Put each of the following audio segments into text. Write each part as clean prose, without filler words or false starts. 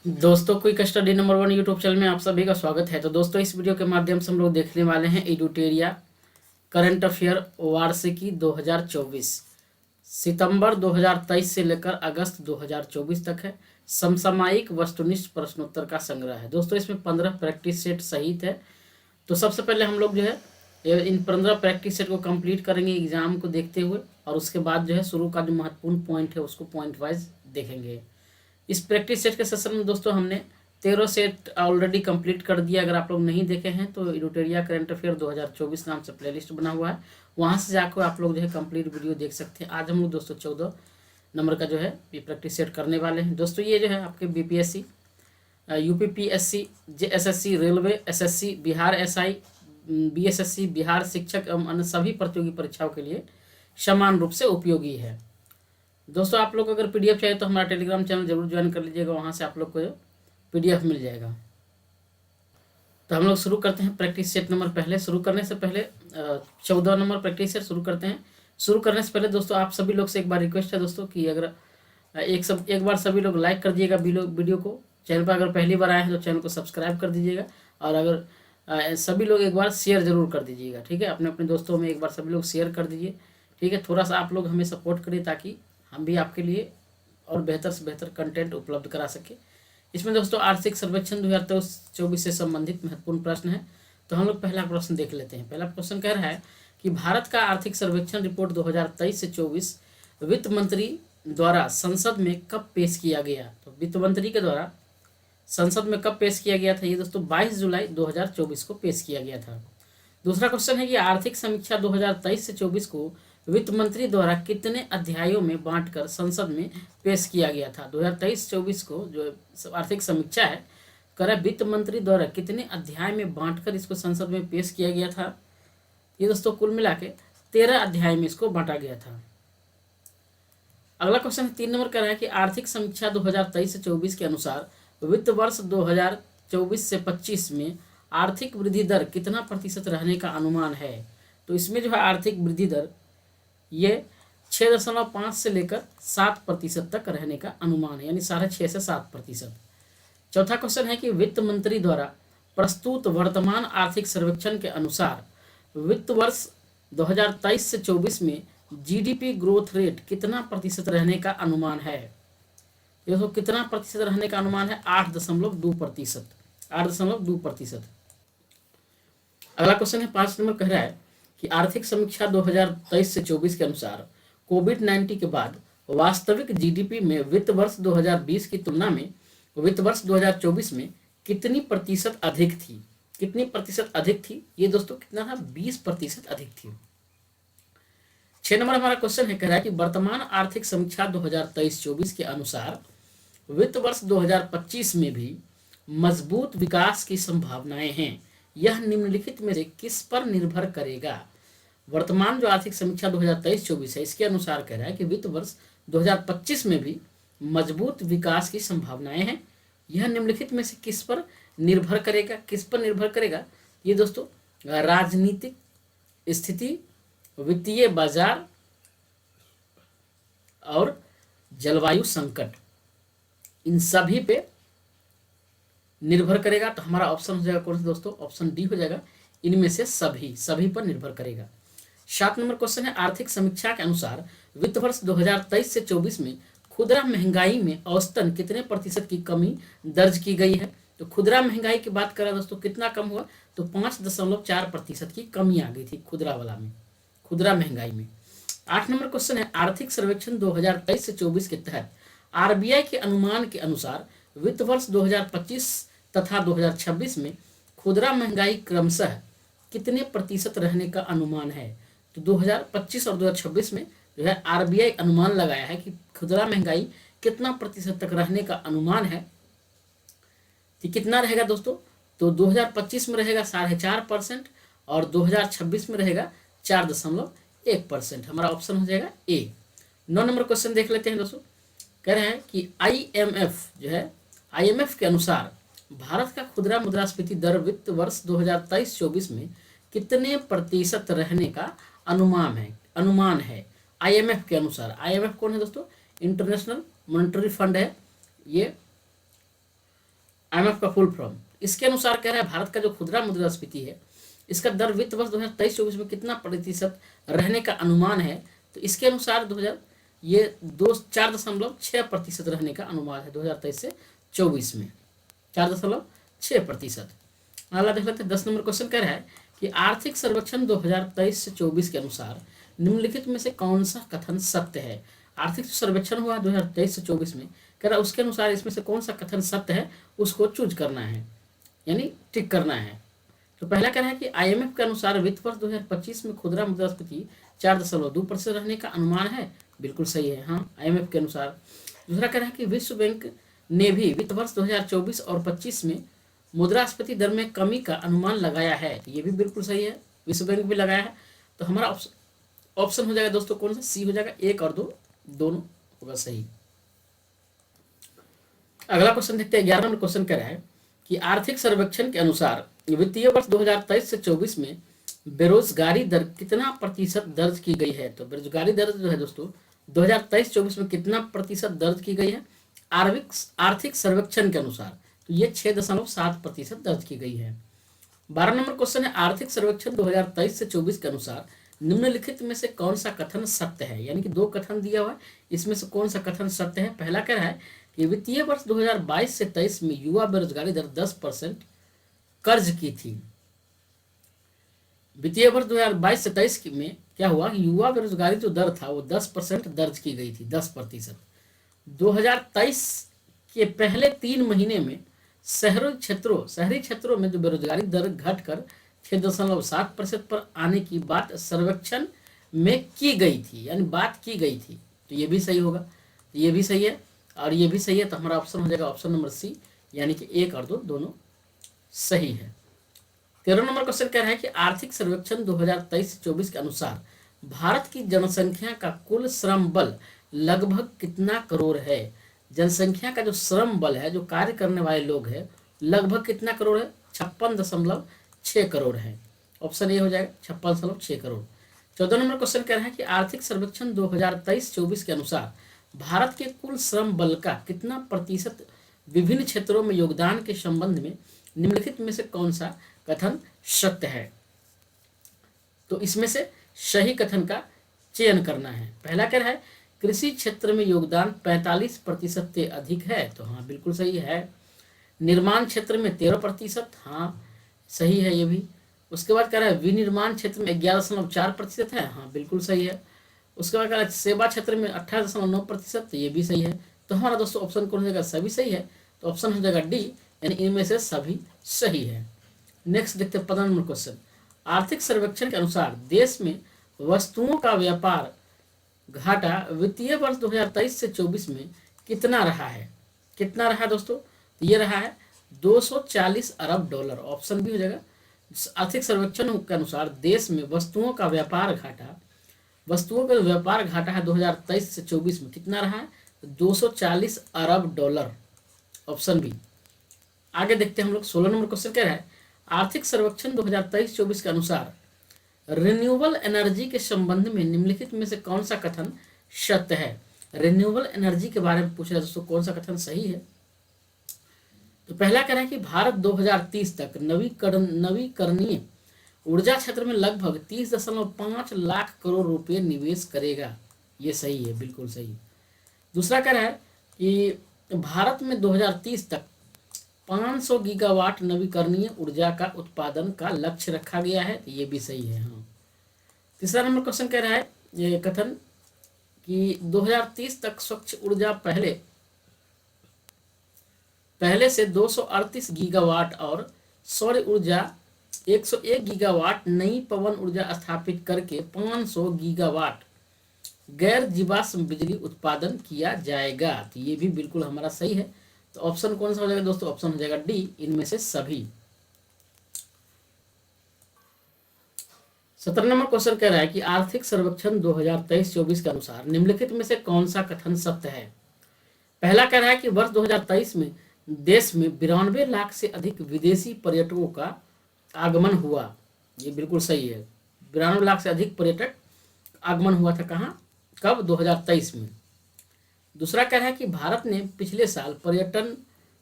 दोस्तों, quick study number 1 YouTube channel में आप सभी का स्वागत है। तो दोस्तों, इस वीडियो के माध्यम से हम लोग देखने वाले हैं एडुटेरिया करंट अफेयर वार्षिकी 2024 सितंबर 2023 से लेकर अगस्त 2024 तक है। समसामयिक वस्तुनिष्ठ प्रश्नोत्तर का संग्रह है। दोस्तों, इसमें 15 प्रैक्टिस सेट सहित है। तो सबसे पहले हम लोग जो है इन 15 प्रैक्टिस सेट को कंप्लीट करेंगे एग्जाम को देखते हुए, और उसके बाद जो है शुरू का जो महत्वपूर्ण पॉइंट है उसको पॉइंट वाइज देखेंगे। इस प्रैक्टिस सेट के सेशन में दोस्तों हमने 13 सेट ऑलरेडी कंप्लीट कर दिया। अगर आप लोग नहीं देखे हैं तो एडुटेरिया करंट अफेयर 2024 नाम से प्लेलिस्ट बना हुआ है, वहाँ से जाकर आप लोग जो है कंप्लीट वीडियो देख सकते हैं। आज हम लोग दोस्तों 14 नंबर का जो है ये प्रैक्टिस सेट करने वाले हैं। दोस्तों, ये जो है आपके BPSC, UPPSC, JSSC, railway, SSC, Bihar SI, BSSC, Bihar शिक्षक एवं अन्य सभी प्रतियोगी परीक्षाओं के लिए समान रूप से उपयोगी है। दोस्तों, आप लोग अगर पीडीएफ चाहिए तो हमारा टेलीग्राम चैनल जरूर ज्वाइन कर लीजिएगा, वहाँ से आप लोग को पीडीएफ मिल जाएगा। तो हम लोग शुरू करते हैं प्रैक्टिस सेट नंबर। पहले शुरू करने से पहले 14 नंबर प्रैक्टिस सेट शुरू करते हैं। शुरू करने से पहले दोस्तों आप सभी लोग से एक बार रिक्वेस्ट है दोस्तों कि अगर एक बार सभी लोग लाइक कर दिएगा वीडियो को। चैनल पर अगर पहली बार आए हैं तो चैनल को सब्सक्राइब कर दीजिएगा, और अगर सभी लोग एक बार शेयर जरूर कर दीजिएगा। ठीक है, अपने अपने दोस्तों में एक बार सभी लोग शेयर कर दीजिए। ठीक है, थोड़ा सा आप लोग हमें सपोर्ट करिए ताकि हम भी आपके लिए और बेहतर से बेहतर कंटेंट उपलब्ध करा सके। इसमें दोस्तों आर्थिक सर्वेक्षण 2023-24 से संबंधित महत्वपूर्ण प्रश्न है। तो हम लोग पहला प्रश्न देख लेते हैं। पहला प्रश्न कह रहा है कि भारत का आर्थिक सर्वेक्षण रिपोर्ट 2023 से 24 वित्त मंत्री द्वारा संसद में कब पेश किया गया। तो वित्त मंत्री के द्वारा संसद में कब पेश किया गया था? ये दोस्तों 22 जुलाई 2024 को पेश किया गया था। दूसरा क्वेश्चन है कि आर्थिक समीक्षा 2023 से 24 को वित्त मंत्री द्वारा कितने अध्यायों में बांटकर संसद में पेश किया गया था? 2023-24 को जो आर्थिक समीक्षा है कर वित्त मंत्री द्वारा कितने अध्याय में बांटकर इसको संसद में पेश किया गया था? ये दोस्तों कुल मिला के 13 अध्याय में इसको बांटा गया था। अगला क्वेश्चन 3 नंबर का है कि आर्थिक समीक्षा 2023 से 24 के अनुसार वित्त वर्ष 2024 से 25 में आर्थिक वृद्धि दर कितना प्रतिशत रहने का अनुमान है? तो इसमें जो है आर्थिक वृद्धि दर ये 6.5 से लेकर 7% तक रहने का अनुमान है, यानी 6.5 से 7%। चौथा क्वेश्चन है कि वित्त मंत्री द्वारा प्रस्तुत वर्तमान आर्थिक सर्वेक्षण के अनुसार वित्त वर्ष 2023 से 24 में जीडीपी ग्रोथ रेट कितना प्रतिशत रहने का अनुमान है? देखो कितना प्रतिशत रहने का अनुमान है? 8.2%। 8.2%। अगला क्वेश्चन है 5 नंबर कह रहा है कि आर्थिक समीक्षा 2023 से 24 के अनुसार कोविड-19 के बाद वास्तविक जीडीपी में वित्त वर्ष 2020 की तुलना में वित्त वर्ष 2024 में कितनी प्रतिशत अधिक थी? कितनी प्रतिशत अधिक थी? ये दोस्तों कितना था? 20% अधिक थी। 6 नंबर हमारा क्वेश्चन है, कह रहा है कि वर्तमान आर्थिक समीक्षा 2023-24 के अनुसार वित्त वर्ष 2025 में भी मजबूत विकास की संभावनाएं हैं। यह निम्नलिखित में से किस पर निर्भर करेगा? वर्तमान जो आर्थिक समीक्षा 2023-24 है इसके अनुसार कह रहा है कि वित्त वर्ष 2025 में भी मजबूत विकास की संभावनाएं हैं। यह निम्नलिखित में से किस पर निर्भर करेगा? किस पर निर्भर करेगा? ये दोस्तों राजनीतिक स्थिति, वित्तीय बाजार और जलवायु संकट, इन सभी पे निर्भर करेगा। तो हमारा ऑप्शन हो जाएगा कौन सा दोस्तों? ऑप्शन डी हो जाएगा, इनमें से सभी पर निर्भर करेगा। 7 नंबर क्वेश्चन है, आर्थिक समीक्षा के अनुसार वित्त वर्ष 2023 से 24 में खुदरा महंगाई में औसतन कितने प्रतिशत की कमी दर्ज की गई है? तो खुदरा महंगाई की बात करें दोस्तों कितना कम हुआ? तो 5.4% की कमी आ गई थी खुदरा वाला में, खुदरा महंगाई में। 8 नंबर क्वेश्चन है, आर्थिक सर्वेक्षण 2023 से 24 के तहत आरबीआई के अनुमान के अनुसार वित्त वर्ष 2025 तथा 2026 में खुदरा महंगाई क्रमशः कितने प्रतिशत रहने का अनुमान है? तो 2025 और 2026 में जो है आरबीआई अनुमान लगाया है कि खुदरा महंगाई कितना प्रतिशत तक रहने का अनुमान है। तो कितना रहेगा दोस्तों? तो 2025 में रहेगा 4.5% और 2026 में रहेगा 4.1%। हमारा ऑप्शन हो जाएगा ए। 9 नंबर क्वेश्चन देख लेते हैं दोस्तों। कह रहे हैं कि आईएमएफ जो है, आईएमएफ के अनुसार भारत का खुदरा मुद्रास्फीति दर वित्त वर्ष 2023-24 में कितने प्रतिशत रहने का अनुमान है आईएमएफ के अनुसार? आईएमएफ कौन है दोस्तों? इंटरनेशनल मॉनेटरी फंड है। ये IMF का फुल फॉर्म। इसके अनुसार कह रहा है भारत का जो खुदरा मुद्रास्फीति है इसका दर वित्त वर्ष 2023-24 में कितना प्रतिशत रहने का अनुमान है। तो इसके अनुसार 2000 ये 4.6% रहने का अनुमान है 2023 से 24 में, 4.6%। अगला देख लेते हैं 10 नंबर क्वेश्चन कह रहा है कि आर्थिक सर्वेक्षण 2023 से 24 के अनुसार निम्नलिखित में से कौन सा कथन सत्य है। आर्थिक सर्वेक्षण हुआ 2023 से 24 में, कह रहा है उसके अनुसार इसमें से कौन सा कथन सत्य है उसको चूज करना है, यानी टिक करना है। तो पहला कह रहा है कि IMF के अनुसार वित्त वर्ष 2025 में खुदरा मुद्रास्फीति 4.2% रहने का अनुमान है, बिल्कुल सही है, हाँ IMF के अनुसार। दूसरा कह रहा है कि विश्व बैंक ने भी वित्त वर्ष 2024 और 25 में मुद्रास्फीति दर में कमी का अनुमान लगाया है, ये भी बिल्कुल सही है, विश्व बैंक भी लगाया है। तो हमारा ऑप्शन हो जाएगा दोस्तों कौन सा, सी हो जाएगा, 1 और 2 दोनों होगा सही। अगला क्वेश्चन देखते हैं 11 नंबर क्वेश्चन कह रहा है कि आर्थिक सर्वेक्षण के अनुसार वित्तीय वर्ष 2023 से 24 में बेरोजगारी दर कितना प्रतिशत दर्ज की गई है। तो बेरोजगारी दर जो है दोस्तों 2023-24 में कितना प्रतिशत दर्ज की गई है आर्थिक सर्वेक्षण के अनुसार, तो ये 6.7% दर्ज की गई है। 12 नंबर क्वेश्चन है आर्थिक सर्वेक्षण 2023 से 24 के अनुसार निम्नलिखित में से कौन सा कथन सत्य है, यानी कि 2 कथन दिया हुआ है, इसमें से कौन सा कथन सत्य है। पहला कह रहा है कि वित्तीय वर्ष 2022 से 23 में युवा बेरोजगारी दर 10% कर्ज की थी। वित्तीय वर्ष 2022 से 23 में क्या हुआ कि युवा बेरोजगारी जो दर था वो 10% दर्ज की गई थी, 10%। 2023 के पहले 3 महीने में शहरी क्षेत्रों में जो बेरोजगारी दर घटकर 6.7% पर आने की बात सर्वेक्षण में की गई थी, यानी बात की गई थी। तो ये भी सही होगा, तो ये भी सही है और ये भी सही है। तो हमारा ऑप्शन हो जाएगा ऑप्शन नंबर सी, यानी कि 1 और 2 दोनों सही है। 13 नंबर क्वेश्चन कह रहा है कि आर्थिक सर्वेक्षण 2023-24 के अनुसार भारत की जनसंख्या का कुल श्रम बल लगभग कितना करोड़ है। जनसंख्या का जो श्रम बल है, जो कार्य करने वाले लोग हैं, लगभग कितना करोड़ है, 56.6 करोड़ है। ऑप्शन ए हो जाएगा 56.6 करोड़। 14 नंबर क्वेश्चन कह रहा है कि आर्थिक सर्वेक्षण 2023-24 के अनुसार भारत के कुल श्रम बल का कितना प्रतिशत विभिन्न क्षेत्रों में योगदान के संबंध में निम्नलिखित में से कौन सा कथन सत्य है। तो इसमें से सही कथन का चयन करना है। पहला कह रहा है कृषि क्षेत्र में योगदान 45% से अधिक है, तो हाँ बिल्कुल सही है। निर्माण क्षेत्र में 13%, हाँ सही है ये भी। उसके बाद कह रहा है विनिर्माण क्षेत्र में 11.4% है, हाँ बिल्कुल सही है। उसके बाद कह रहा है सेवा क्षेत्र में 18.9%, तो ये भी सही है। तो हमारा दोस्तों ऑप्शन कौन हो जाएगा, सभी सही है, तो ऑप्शन हो जाएगा डी, यानी इनमें से सभी सही है। नेक्स्ट देखते हैं 15 नंबर क्वेश्चन। आर्थिक सर्वेक्षण के अनुसार देश में वस्तुओं का व्यापार घाटा वित्तीय वर्ष 2023 से 24 में कितना रहा है। कितना रहा दोस्तों, तो ये रहा है 240 अरब डॉलर, ऑप्शन भी हो जाएगा। आर्थिक सर्वेक्षण के अनुसार देश में वस्तुओं का व्यापार घाटा है 2023 से 24 में कितना रहा है, 240 अरब डॉलर, ऑप्शन बी। आगे देखते हैं हम लोग 16 नंबर क्वेश्चन कह रहा है आर्थिक सर्वेक्षण 2023-24 के अनुसार रिन्यूएबल एनर्जी के संबंध में निम्नलिखित में से कौन सा कथन सत्य है। रिन्यूएबल एनर्जी के बारे में पूछ रहा है दोस्तों, कौन सा कथन सही है। तो पहला कह रहा है कि भारत 2030 तक नवीकरणीय ऊर्जा क्षेत्र में लगभग 30.5 लाख करोड़ रुपए निवेश करेगा, ये सही है, बिल्कुल सही। दूसरा कह रहा है कि भारत में 2030 तक 500 गीगावाट नवीकरणीय ऊर्जा का उत्पादन का लक्ष्य रखा गया है, तो ये भी सही है, हाँ। तीसरा नंबर क्वेश्चन कह रहा है ये कथन कि 2030 तक स्वच्छ ऊर्जा पहले से 238 गीगावाट और सौर ऊर्जा 101 गीगावाट, नई पवन ऊर्जा स्थापित करके 500 गीगावाट गैर जीवाश्म बिजली उत्पादन किया जाएगा, तो ये भी बिल्कुल हमारा सही है। तो ऑप्शन कौन सा हो जाएगा दोस्तों, ऑप्शन हो जाएगा डी, इनमें से सभी। 17 नंबर क्वेश्चन कह रहा है कि आर्थिक सर्वेक्षण 2023-24 के अनुसार निम्नलिखित में से कौन सा कथन सत्य है। पहला कह रहा है कि वर्ष 2023 में देश में 92 लाख से अधिक विदेशी पर्यटकों का आगमन हुआ, ये बिल्कुल सही है। 92 लाख से अधिक पर्यटक आगमन हुआ था, कहाँ, कब, 2023 में। दूसरा कह रहा है कि भारत ने पिछले साल पर्यटन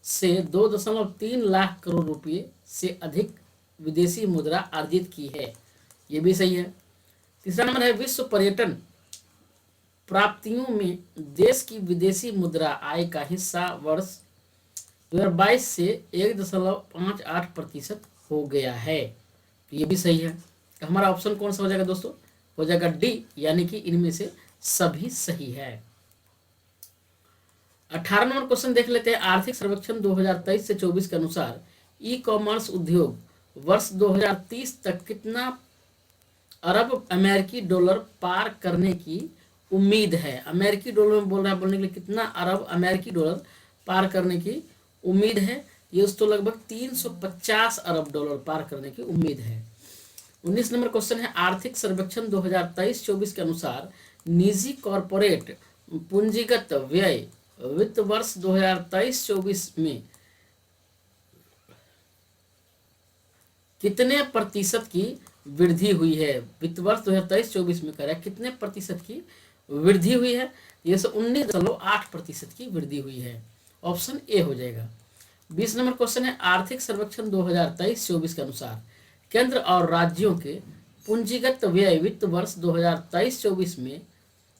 से 2.3 लाख करोड़ रुपए से अधिक विदेशी मुद्रा अर्जित की है। ये भी सही है। तीसरा नंबर है विश्व पर्यटन प्राप्तियों में देश की विदेशी मुद्रा आय का हिस्सा वर्ष 2022 से 1.58% हो गया है। तो ये भी सही है। तो हमारा ऑप्शन कौन सा हो जाएगा दोस्तों? हो जाएगा डी, यानी कि इनमें से सभी सही है। 18 नंबर क्वेश्चन देख लेते हैं। आर्थिक सर्वेक्षण 2023 से 24 के अनुसार ई कॉमर्स उद्योग वर्ष 2030 तक कितना अरब अमेरिकी डॉलर पार करने की उम्मीद है? अमेरिकी डॉलर में बोल रहा है, बोलने के लिए कितना अरब अमेरिकी डॉलर पार करने की उम्मीद है? ये उसको लगभग 350 अरब डॉलर पार करने की उम्मीद है। 19 नंबर क्वेश्चन है। आर्थिक सर्वेक्षण 2023-24 के अनुसार निजी कॉरपोरेट पूंजीगत व्यय वित्त वर्ष 2023-24 में कितने प्रतिशत की वृद्धि हुई है? वित्त वर्ष 2023-24 में कह रहा है कितने प्रतिशत की वृद्धि हुई है? ये 19.8% की वृद्धि हुई है। ऑप्शन ए हो जाएगा। 20 नंबर क्वेश्चन है। आर्थिक सर्वेक्षण 2023-24 के अनुसार केंद्र और राज्यों के पूंजीगत व्यय वित्त वर्ष 2023-24 में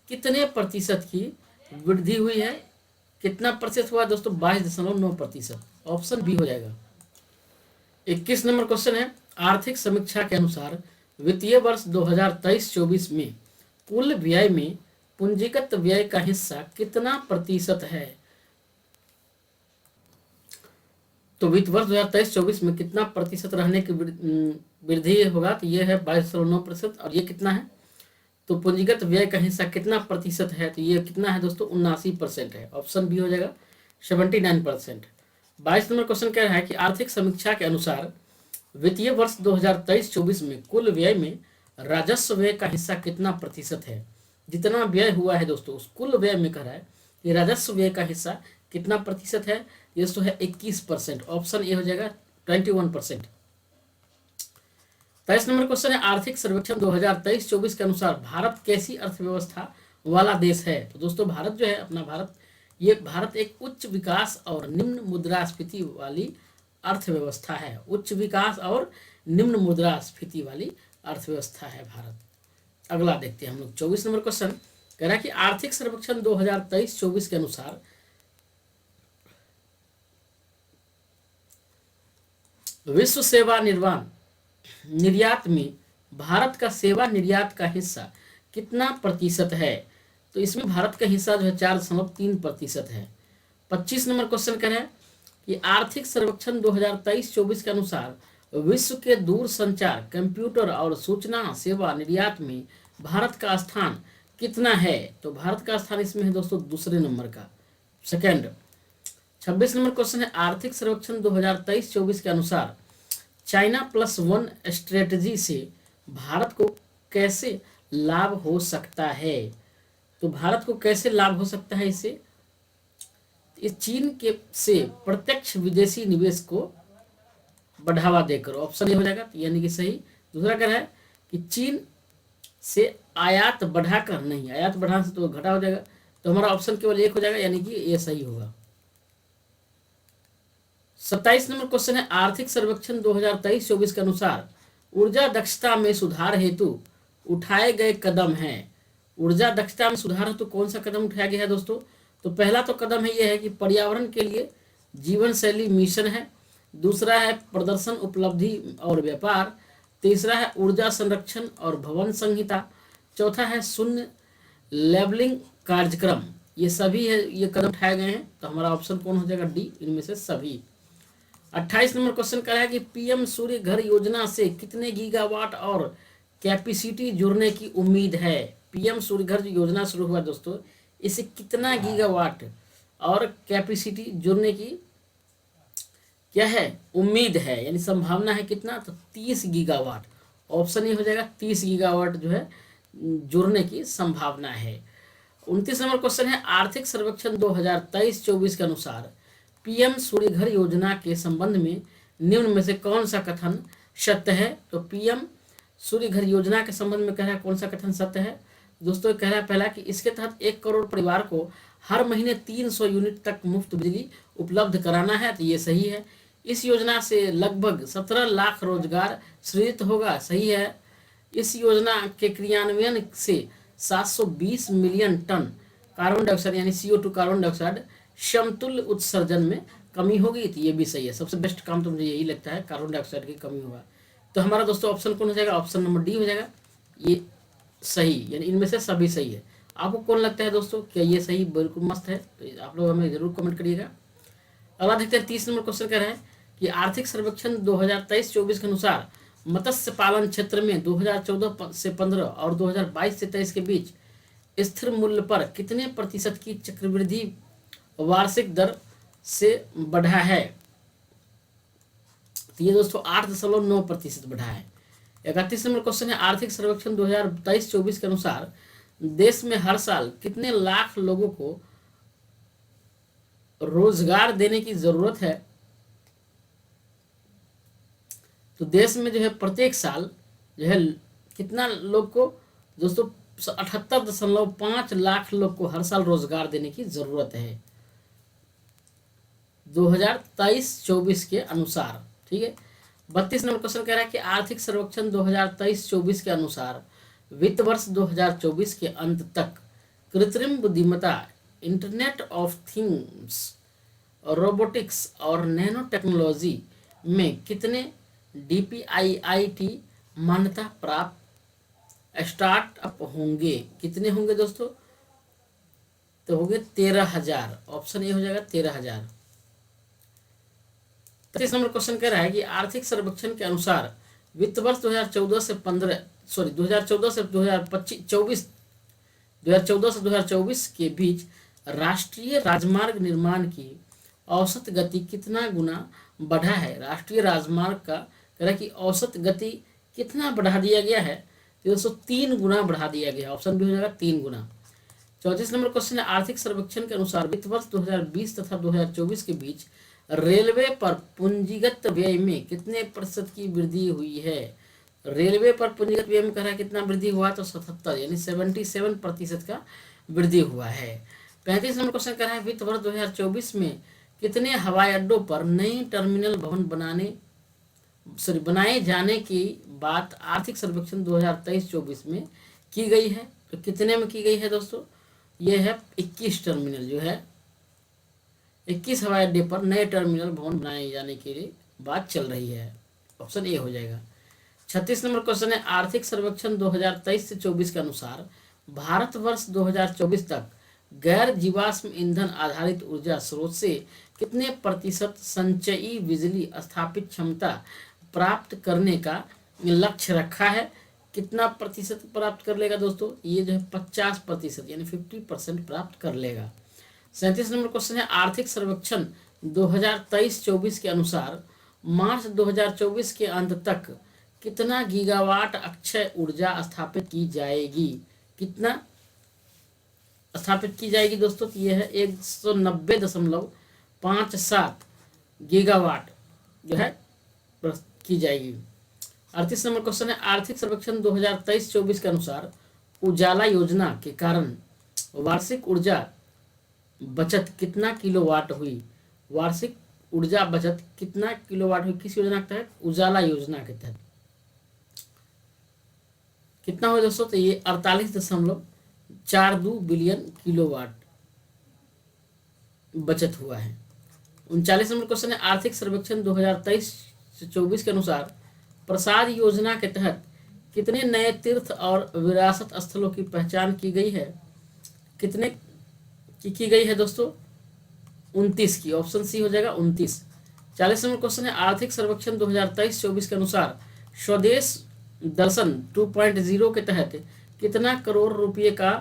कितने प्रतिशत की वृद्धि हुई है? कितना प्रतिशत हुआ दोस्तों? 22.9%। ऑप्शन बी हो जाएगा। 21 नंबर क्वेश्चन है। आर्थिक समीक्षा के अनुसार वित्तीय वर्ष 2023-24 में कुल व्यय में पूंजीगत व्यय का हिस्सा कितना प्रतिशत है? तो वित्त वर्ष 2023-24 में कितना प्रतिशत रहने की वृद्धि होगा? तो ये है 22.9%। और ये कितना है? तो पूंजीगत व्यय का हिस्सा कितना प्रतिशत है? तो ये कितना है दोस्तों? 79% है। ऑप्शन बी हो जाएगा 79%। 22 नंबर क्वेश्चन कह रहा है कि आर्थिक समीक्षा के अनुसार वित्तीय वर्ष 2023-24 में कुल व्यय में राजस्व व्यय का हिस्सा कितना प्रतिशत है? जितना व्यय हुआ है दोस्तों उस कुल व्यय में कह रहा है कि राजस्व व्यय का हिस्सा कितना प्रतिशत है? ये तो है 21%। ऑप्शन ए हो जाएगा 21%। 23 नंबर क्वेश्चन है। आर्थिक सर्वेक्षण 2023-24 के अनुसार भारत कैसी अर्थव्यवस्था वाला देश है? तो दोस्तों भारत जो है अपना भारत एक उच्च विकास और निम्न मुद्रास्फीति वाली अर्थव्यवस्था है। उच्च विकास और निम्न मुद्रास्फीति वाली अर्थव्यवस्था है भारत। अगला देखते हैं हम लोग 24 नंबर क्वेश्चन कह रहा है कि आर्थिक सर्वेक्षण 2023-24 के अनुसार विश्व सेवा निर्यात में भारत का सेवा निर्यात का हिस्सा कितना प्रतिशत है? तो इसमें भारत का हिस्सा जो है 4.3% है। 25 नंबर क्वेश्चन कह रहे हैं कि आर्थिक सर्वेक्षण 2023-24 के अनुसार विश्व के दूर संचार कंप्यूटर और सूचना सेवा निर्यात में भारत का स्थान कितना है? तो भारत का स्थान इसमें है दोस्तों दूसरे नंबर का, सेकंड। 26 नंबर क्वेश्चन है। आर्थिक सर्वेक्षण 2023-24 के अनुसार चाइना +1 स्ट्रेटजी से भारत को कैसे लाभ हो सकता है? तो भारत को कैसे लाभ हो सकता है इससे? इस चीन के से प्रत्यक्ष विदेशी निवेश को बढ़ावा देकर। ऑप्शन ए हो जाएगा, यानी कि सही। दूसरा कह रहा है कि चीन से आयात बढ़ाकर नहीं, आयात बढ़ाने से तो घटा हो जाएगा। तो हमारा ऑप्शन केवल एक हो जाएगा, यानी कि ये सही होगा। 27 नंबर क्वेश्चन है। आर्थिक सर्वेक्षण 2023-24 के अनुसार ऊर्जा दक्षता में सुधार हेतु उठाए गए कदम हैं। ऊर्जा दक्षता में सुधार हेतु कौन सा कदम उठाया गया है दोस्तों? तो पहला तो कदम है, यह है कि पर्यावरण के लिए जीवन शैली मिशन है। दूसरा है प्रदर्शन उपलब्धि और व्यापार। तीसरा है ऊर्जा संरक्षण और भवन संहिता। चौथा है शून्य लेबलिंग कार्यक्रम। ये सभी है, ये कदम उठाए गए हैं। तो हमारा ऑप्शन कौन हो जाएगा? डी, इनमें से सभी। 28 नंबर क्वेश्चन कह रहा है कि पीएम सूर्य घर योजना से कितने गीगावाट और कैपेसिटी जुड़ने की उम्मीद है? पीएम सूर्य घर योजना शुरू हुआ दोस्तों, इससे कितना गीगावाट और कैपेसिटी जुड़ने की क्या है उम्मीद है, यानी संभावना है कितना? तो 30 गीगावाट। ऑप्शन ये हो जाएगा 30 गीगावाट जो है जुड़ने की संभावना है। 29 नंबर क्वेश्चन है। आर्थिक सर्वेक्षण 2023-24 के अनुसार पीएम सूर्य घर योजना के संबंध में निम्न में से कौन सा कथन सत्य है? तो पीएम सूर्य घर योजना के संबंध में कह रहा है कौन सा कथन सत्य है दोस्तों? कह रहा है पहला कि इसके तहत 1 करोड़ परिवार को हर महीने 300 यूनिट तक मुफ्त बिजली उपलब्ध कराना है, तो ये सही है। इस योजना से लगभग 17 लाख रोजगार सृजित होगा, सही है। इस योजना के क्रियान्वयन से 720 मिलियन टन कार्बन डाइऑक्साइड यानी CO2 कार्बन डाइऑक्साइड समतुल्य उत्सर्जन में कमी होगी, तो ये भी सही है। सबसे बेस्ट काम तो मुझे यही लगता है, कार्बन डाइऑक्साइड की कमी होगा। तो हमारा दोस्तों ऑप्शन कौन हो जाएगा? ऑप्शन नंबर डी हो जाएगा, ये सही, यानी इनमें से सभी सही है। आपको कौन लगता है दोस्तों, क्या ये सही? बिल्कुल मस्त है, तो आप लोग हमें जरूर कमेंट करिएगा। अगला देखते हैं 30 नंबर क्वेश्चन कह रहा है कि आर्थिक सर्वेक्षण 2023-24 के अनुसार मत्स्य पालन क्षेत्र में 2014 से 15 और 2022 से 23 के बीच स्थिर मूल्य पर कितने प्रतिशत की चक्रवृद्धि वार्षिक दर से बढ़ा है? तो ये दोस्तों 8.9% बढ़ा है। 31 नंबर क्वेश्चन है आर्थिक सर्वेक्षण 2023-24 के अनुसार देश में हर साल कितने लाख लोगों को रोजगार देने की जरूरत है? तो देश में जो है प्रत्येक साल जो है कितना लोग को दोस्तों 78.5 लाख लोग को हर साल रोजगार देने की जरूरत है 2023-24 के अनुसार। ठीक है। 32 नंबर क्वेश्चन कह रहा है कि आर्थिक सर्वेक्षण 2023-24 के अनुसार वित्त वर्ष 2024 के अंत तक कृत्रिम बुद्धिमत्ता, इंटरनेट ऑफ थिंग्स, रोबोटिक्स और नैनो टेक्नोलॉजी में कितने DPIIT मान्यता प्राप्त स्टार्टअप होंगे? कितने होंगे दोस्तों? तो होंगे 13,000। ऑप्शन ए हो जाएगा 13,000। 33 नंबर क्वेश्चन कह रहा है कि आर्थिक सर्वेक्षण के अनुसार वित्त वर्ष 2014 से 2024 के बीच राष्ट्रीय राजमार्ग निर्माण की औसत गति कितना गुना बढ़ा है? राष्ट्रीय राजमार्ग का कह रहा है कि औसत गति कितना बढ़ा दिया गया है? तो दोस्तों 3 गुना बढ़ा दिया गया। ऑप्शन भी हो जाएगा 3 गुना। 34 नंबर क्वेश्चन है आर्थिक सर्वेक्षण के अनुसार वित्त वर्ष 2020 तथा 2024 के बीच रेलवे पर पूंजीगत व्यय में कितने प्रतिशत की वृद्धि हुई है? रेलवे पर पूंजीगत व्यय में कह रहा है कितना वृद्धि हुआ? तो 77 यानी 77% का वृद्धि हुआ है। 35 नंबर क्वेश्चन कह रहा है वित्त वर्ष 2024 में कितने हवाई अड्डों पर नई टर्मिनल भवन बनाए जाने की बात आर्थिक सर्वेक्षण 2023-24 में की गई है? तो कितने में की गई है दोस्तों? ये है 21 टर्मिनल, जो है 21 हवाई अड्डे पर नए टर्मिनल भवन बनाए जाने के लिए बात चल रही है। ऑप्शन ए हो जाएगा। 36 नंबर क्वेश्चन है आर्थिक सर्वेक्षण 2023 से 24 के अनुसार भारत वर्ष 2024 तक गैर जीवाश्म ईंधन आधारित ऊर्जा स्रोत से कितने प्रतिशत संचयी बिजली स्थापित क्षमता प्राप्त करने का लक्ष्य रखा है? कितना प्रतिशत प्राप्त कर लेगा दोस्तों? ये जो है 50% यानी 50% प्राप्त कर लेगा। 37 नंबर क्वेश्चन है आर्थिक सर्वेक्षण 2023-24 के अनुसार मार्च 2024 के अंत तक कितना गीगावाट अक्षय ऊर्जा स्थापित की जाएगी? कितना स्थापित की जाएगी दोस्तों? तो यह है 190.57 गीगावाट जो है की जाएगी। 38 नंबर क्वेश्चन है आर्थिक सर्वेक्षण 2023-24 के अनुसार उजाला योजना के कारण वार्षिक ऊर्जा बचत कितना किलोवाट हुई? वार्षिक ऊर्जा बचत कितना किलोवाट हुई? किस योजना के तहत? उजाला योजना के तहत। कितना हुआ दोस्तों? तो ये 48.42 बिलियन किलोवाट बचत हुआ है। 39 नंबर क्वेश्चन है आर्थिक सर्वेक्षण 2023-24 के अनुसार प्रसाद योजना के तहत कितने नए तीर्थ और विरासत स्थलों की पहचान की गई है? कितने की गई है दोस्तों? 29 की। ऑप्शन सी हो जाएगा 29। 40 नंबर क्वेश्चन है आर्थिक सर्वेक्षण 2023-24 के अनुसार स्वदेश दर्शन 2.0 के तहत कितना करोड़ रुपए का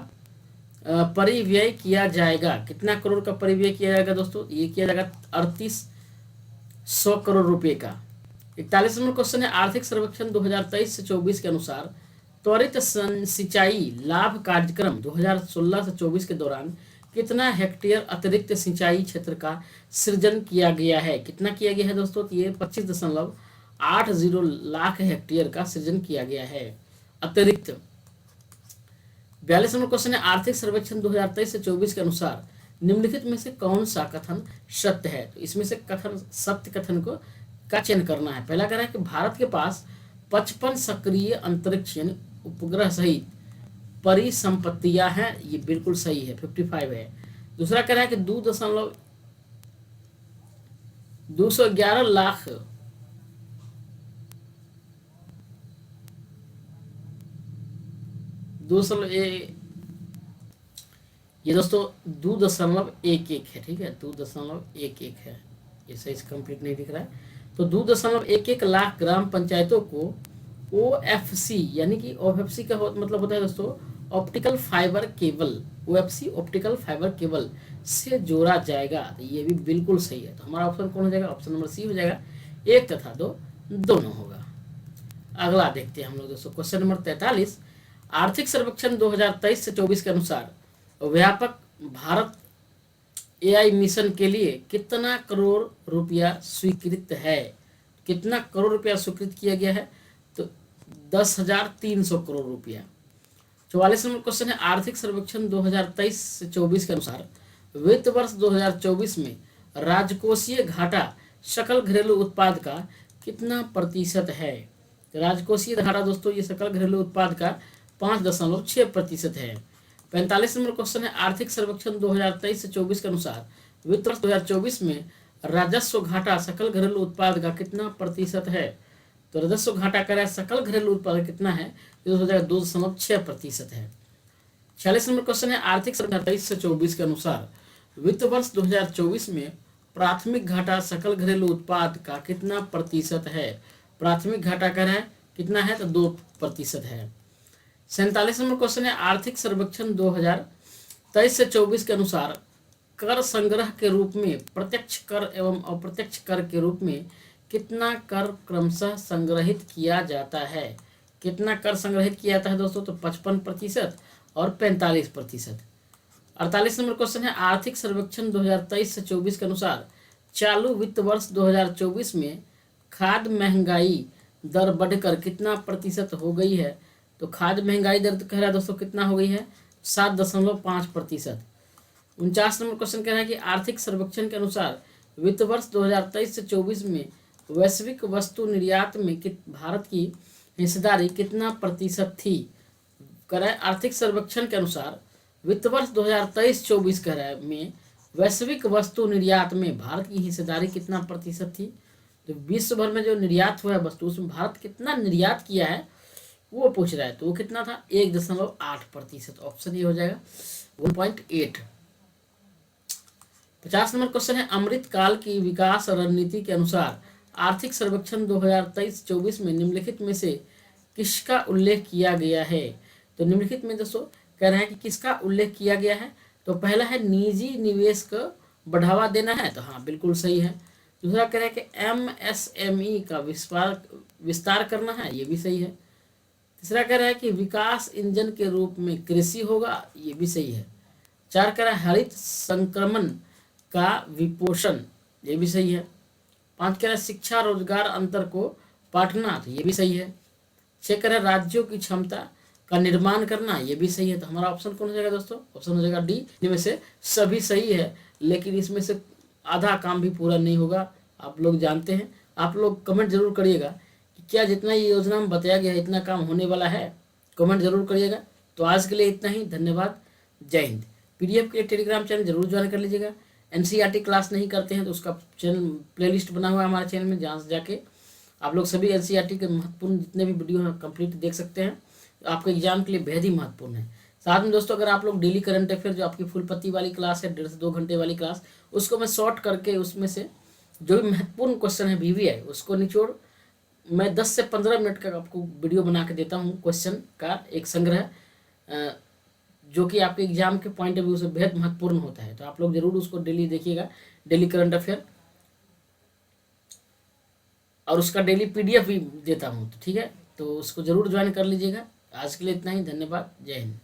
परिव्यय किया जाएगा? कितना करोड़ का परिव्यय किया जाएगा दोस्तों? ये किया जाएगा 3800 करोड़ रुपए का। 41 नंबर क्वेश्चन है आर्थिक सर्वेक्षण 2023 से 24 के अनुसार त्वरित सिंचाई लाभ कार्यक्रम 2016 से 24 के दौरान कितना हेक्टेयर अतिरिक्त सिंचाई क्षेत्र का सृजन किया गया है? कितना किया गया है दोस्तों? तो ये 25.80 लाख हेक्टेयर का सृजन किया गया है अतिरिक्त। 42 नंबर क्वेश्चन है आर्थिक सर्वेक्षण 2023 से 24 के अनुसार निम्नलिखित में से कौन सा कथन सत्य है? तो इसमें से कथन सत्य कथन को का चयन करना है। पहला कह रहा है कि भारत के पास 55 सक्रिय अंतरिक्ष यानी उपग्रह सहित परिसंपत्तियां हैं, ये बिल्कुल सही है, 55 है। दूसरा कह रहा है कि 2.211 लाख ये दोस्तों 2.11 है, ठीक है, 2.11 है, ये सही कंप्लीट नहीं दिख रहा है। तो 2.11 लाख ग्राम पंचायतों को OFC यानी कि OFC का मतलब होता है दोस्तों optical fibre cable, OFC optical fibre cable से जोड़ा जाएगा। तो ये भी बिल्कुल सही है। तो हमारा ऑप्शन कौन हो जाएगा? ऑप्शन नंबर सी हो जाएगा। 1 तथा 2 दोनों होगा। अगला देखते हैं हम लोग दोस्तों, क्वेश्चन नंबर 43। आर्थिक सर्वेक्षण 2023 से 24 के अनुसार व्यापक भारत AI मिशन के लिए कितना करोड़ रुपया स्वीकृत है? कितना करोड़ रुपया स्वीकृत किया गया है? तो 10,300 करोड़ रुपया। 44 नंबर क्वेश्चन है, आर्थिक सर्वेक्षण 2023 से 24 के अनुसार वित्त वर्ष 2024 में राजकोषीय घाटा सकल घरेलू उत्पाद का कितना प्रतिशत है? राजकोषीय घाटा दोस्तों ये सकल घरेलू उत्पाद का 5.6% है। 45 नंबर क्वेश्चन है, आर्थिक सर्वेक्षण 2023 से 24 के अनुसार वित्त वर्ष 2024 में राजस्व घाटा सकल घरेलू उत्पाद का कितना प्रतिशत है? तो राजस्व घाटा का सकल घरेलू उत्पाद कितना है? तो हो जाएगा 2.6% है। 46 नंबर क्वेश्चन है, आर्थिक सर्वेक्षण 2023 से 24 के अनुसार वित्त वर्ष 2024 में प्राथमिक घाटा सकल घरेलू उत्पाद का कितना प्रतिशत है? प्राथमिक घाटा कह रहा है कितना है? तो 2% है। 47 नंबर क्वेश्चन है, आर्थिक सर्वेक्षण 2023 से 24 के अनुसार कर संग्रह के रूप में प्रत्यक्ष कर एवं अप्रत्यक्ष कर के रूप में कितना कर क्रमशः संग्रहित किया जाता है? कितना कर संग्रहित किया जाता है दोस्तों? तो 55% और 45%। 48 नंबर क्वेश्चन है, आर्थिक सर्वेक्षण 2023 से 24 के अनुसार चालू वित्त वर्ष 2024 में खाद्य महंगाई दर बढ़कर कितना प्रतिशत हो गई है? तो खाद्य महंगाई दर कह रहा है दोस्तों कितना हो गई है? 7.5%। 49 नंबर क्वेश्चन कह रहा है कि आर्थिक सर्वेक्षण के अनुसार वित्त वर्ष 2023 से 24 में वैश्विक वस्तु निर्यात में भारत की हिस्सेदारी कितना प्रतिशत थी? कह रहा है आर्थिक सर्वेक्षण के अनुसार वित्त वर्ष 2023-24 कह रहा है में वैश्विक वस्तु निर्यात में भारत की हिस्सेदारी कितना प्रतिशत थी? तो विश्व भर में जो निर्यात हुआ है वस्तु उसमें भारत कितना निर्यात किया है वो पूछ रहा है। तो वो कितना था? 1.8%। ऑप्शन ये हो जाएगा 1.8। 50 नंबर क्वेश्चन है, अमृत काल की विकास रणनीति के अनुसार आर्थिक सर्वेक्षण 2023-24 में निम्नलिखित में से किसका उल्लेख किया गया है? तो निम्नलिखित में दोस्तों कह रहे हैं कि किसका उल्लेख किया गया है? तो पहला है निजी निवेश को बढ़ावा देना है, तो हाँ बिल्कुल सही है। दूसरा कह रहा है कि MSME का विस्तार करना है, ये भी सही है। तीसरा कह रहा है कि विकास इंजन के रूप में कृषि होगा, ये भी सही है। 4 कह रहा है हरित संक्रमण का विपोषण, ये भी सही है। 5 कह रहा है शिक्षा रोजगार अंतर को पाटना, तो ये भी सही है। 6 कह रहा है राज्यों की क्षमता का निर्माण करना, ये भी सही है। तो हमारा ऑप्शन कौन हो जाएगा दोस्तों? ऑप्शन हो जाएगा डी। इनमें से सभी सही है, लेकिन इसमें से आधा काम भी पूरा नहीं होगा, आप लोग जानते हैं। आप लोग कमेंट जरूर करिएगा कि क्या जितना ये योजना में बताया गया है इतना काम होने वाला है, कमेंट जरूर करिएगा। तो आज के लिए इतना ही, धन्यवाद, जय हिंद। PDF के लिए टेलीग्राम चैनल जरूर ज्वाइन कर लीजिएगा। NCERT क्लास नहीं करते हैं तो उसका चैनल प्लेलिस्ट बना हुआ है हमारे चैनल में, जहाँ से जाके आप लोग सभी NCERT के महत्वपूर्ण जितने भी वीडियो हैं कंप्लीट देख सकते हैं। तो आपके एग्जाम के लिए बेहद ही महत्वपूर्ण है। साथ में दोस्तों अगर आप लोग डेली करंट अफेयर जो आपकी फुल पत्ती वाली क्लास है 1.5 से 2 घंटे वाली क्लास, उसको मैं शॉर्ट करके उसमें से जो भी महत्वपूर्ण क्वेश्चन है VVI उसको निचोड़ मैं 10 से 15 मिनट का आपको वीडियो बना के देता हूँ, क्वेश्चन का एक संग्रह, जो कि आपके एग्जाम के पॉइंट ऑफ व्यू से बेहद महत्वपूर्ण होता है। तो आप लोग जरूर उसको डेली देखिएगा, डेली करंट अफेयर, और उसका डेली PDF भी देता हूँ, तो ठीक है, तो उसको जरूर ज्वाइन कर लीजिएगा। आज के लिए इतना ही, धन्यवाद, जय हिंद।